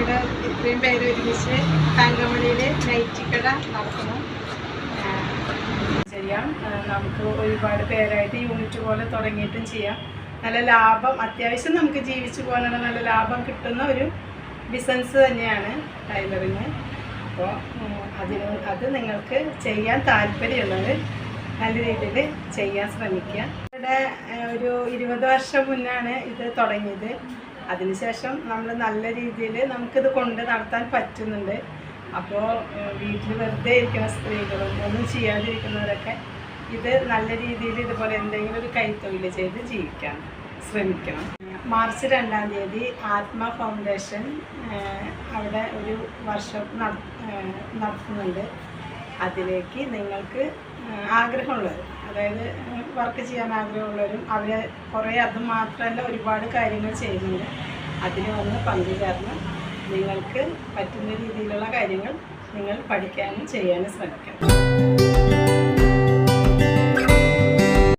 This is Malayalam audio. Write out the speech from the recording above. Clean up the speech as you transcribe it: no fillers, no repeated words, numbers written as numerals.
ഇവിടെ ഇത്രയും പേര് ഒരുമിച്ച് തങ്കമണിയിൽ നൈറ്റി കട നടത്തണം. ചെയ്യാം. നമുക്ക് ഒരുപാട് പേരായിട്ട് യൂണിറ്റ് പോലെ തുടങ്ങിയിട്ടും ചെയ്യാം. നല്ല ലാഭം, അത്യാവശ്യം നമുക്ക് ജീവിച്ചു പോകാനുള്ള നല്ല ലാഭം കിട്ടുന്ന ഒരു ബിസിനസ് തന്നെയാണ് ടൈലറിങ്. അപ്പോൾ അത് നിങ്ങൾക്ക് ചെയ്യാൻ താല്പര്യമുള്ളവർ നല്ല രീതിയിൽ ചെയ്യാൻ ശ്രമിക്കുക. ഇവിടെ ഒരു 20 വർഷം മുന്നാണ് ഇത് തുടങ്ങിയത്. അതിനുശേഷം നമ്മൾ നല്ല രീതിയിൽ നമുക്കിത് കൊണ്ട് നടത്താൻ പറ്റുന്നുണ്ട്. അപ്പോൾ വീട്ടിൽ വെറുതെ ഇരിക്കുന്ന സ്ത്രീകളും ഒന്നും ചെയ്യാതിരിക്കുന്നവരൊക്കെ ഇത് നല്ല രീതിയിൽ ഇതുപോലെ എന്തെങ്കിലും ഒരു കൈത്തൊഴിൽ ചെയ്ത് ജീവിക്കാൻ ശ്രമിക്കണം. മാർച്ച് 2-ാം തീയതി ആത്മ ഫൗണ്ടേഷൻ അവിടെ ഒരു വർക്ക്ഷോപ്പ് നടത്തുന്നുണ്ട്. അതിലേക്ക് നിങ്ങൾക്ക് ആഗ്രഹമുള്ളവർ, അതായത് വർക്ക് ചെയ്യാൻ ആഗ്രഹമുള്ളവരും അവരെ കുറേ അത് മാത്രമല്ല ഒരുപാട് കാര്യങ്ങൾ ചെയ്യുന്നുണ്ട്. അതിന് വന്ന് പങ്കുചേർന്ന് നിങ്ങൾക്ക് പറ്റുന്ന രീതിയിലുള്ള കാര്യങ്ങൾ നിങ്ങൾ പഠിക്കാനും ചെയ്യാനും ശ്രമിക്കണം.